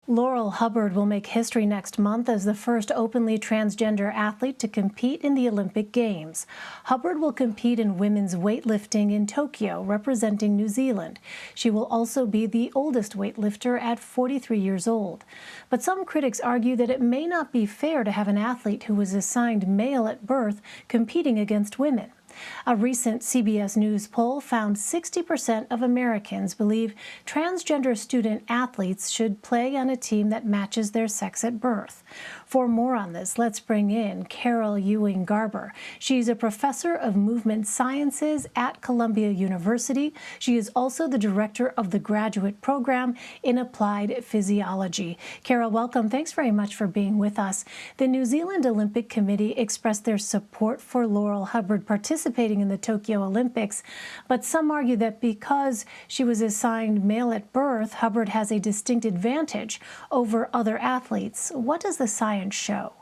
Laurel Hubbard will make history next month as the first openly transgender athlete to compete in the Olympic Games. Hubbard will compete in women's weightlifting in Tokyo, representing New Zealand. She will also be the oldest weightlifter at 43 years old. But some critics argue that it may not be fair to have an athlete who was assigned male at birth competing against women. A recent CBS News poll found 60% of Americans believe transgender student athletes should play on a team that matches their sex at birth. For more on this, let's bring in Ewing Garber. She's a professor of movement sciences at Columbia University. She is also the director of the graduate program in applied physiology. Carol, welcome. Thanks very much for being with us. The New Zealand Olympic Committee expressed their support for Laurel Hubbard participating in the Tokyo Olympics, but some argue that because she was assigned male at birth, Hubbard has a distinct advantage over other athletes. What does the science show?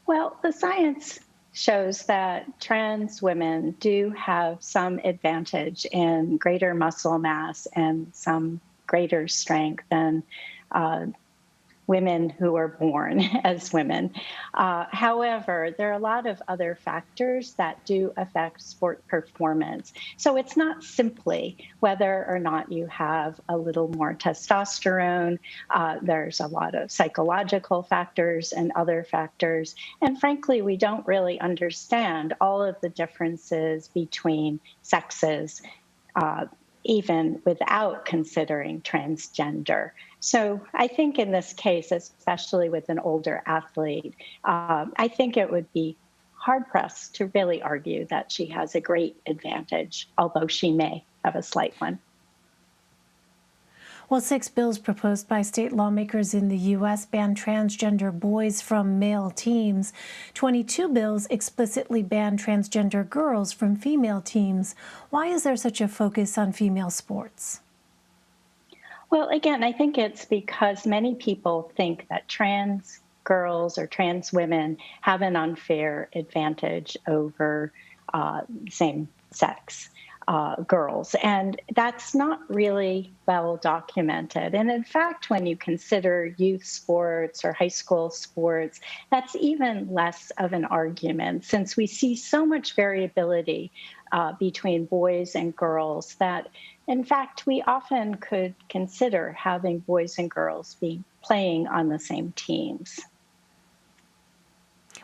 Well, the science shows that trans women do have some advantage in greater muscle mass and some greater strength than women who are born as women. However, there are a lot of other factors that do affect sport performance. So it's not simply whether or not you have a little more testosterone. There's a lot of psychological factors and other factors. And frankly, we don't really understand all of the differences between sexes, even without considering transgender. So I think in this case, especially with an older athlete, I think it would be hard-pressed to really argue that she has a great advantage, although she may have a slight one. Well, 6 bills proposed by state lawmakers in the U.S. ban transgender boys from male teams. 22 bills explicitly ban transgender girls from female teams. Why is there such a focus on female sports? Well, again, I think it's because many people think that trans girls or trans women have an unfair advantage over same-sex girls. And that's not really well documented. And in fact, when you consider youth sports or high school sports, that's even less of an argument, since we see so much variability between boys and girls that, in fact, we often could consider having boys and girls be playing on the same teams.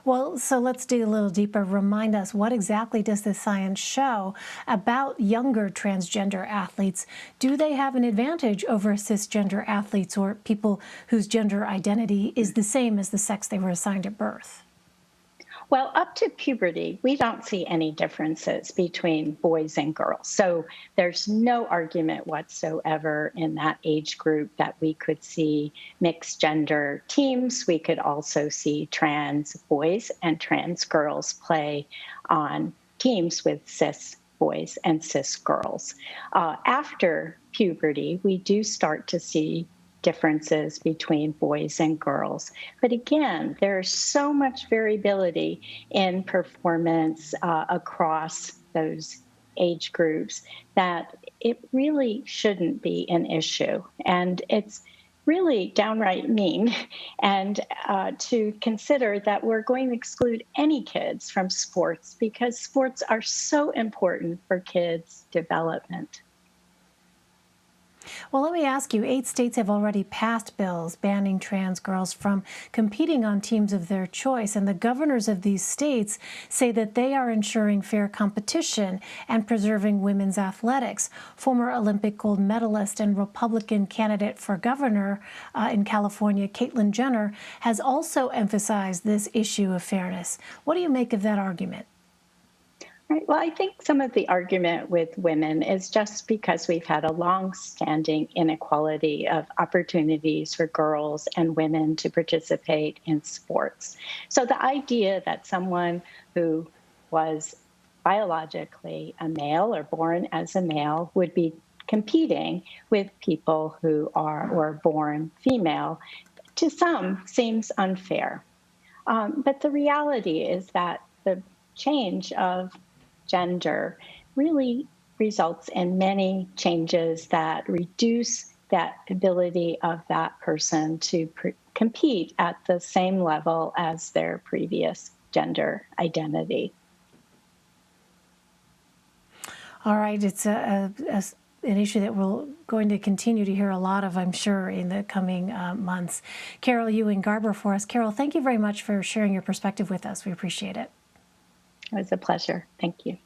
Well, so let's dig a little deeper. Remind us, what exactly does the science show about younger transgender athletes? Do they have an advantage over cisgender athletes or people whose gender identity is the same as the sex they were assigned at birth? Well, up to puberty, we don't see any differences between boys and girls. So there's no argument whatsoever in that age group that we could see mixed gender teams. We could also see trans boys and trans girls play on teams with cis boys and cis girls. After puberty, we do start to see differences between boys and girls. But again, there's so much variability in performance across those age groups that it really shouldn't be an issue. And it's really downright mean and to consider that we're going to exclude any kids from sports, because sports are so important for kids' development. Well, let me ask you, 8 states have already passed bills banning trans girls from competing on teams of their choice, and the governors of these states say that they are ensuring fair competition and preserving women's athletics. Former Olympic gold medalist and Republican candidate for governor in California, Caitlyn Jenner, has also emphasized this issue of fairness. What do you make of that argument? Right. Well, I think some of the argument with women is just because we've had a long-standing inequality of opportunities for girls and women to participate in sports. So the idea that someone who was biologically a male or born as a male would be competing with people who are born female, to some seems unfair. But the reality is that the change of gender really results in many changes that reduce that ability of that person to compete at the same level as their previous gender identity. All right, it's an issue that we're going to continue to hear a lot of, I'm sure, in the coming months. Carol Ewing Garber for us. Carol, thank you very much for sharing your perspective with us. We appreciate it. It was a pleasure. Thank you.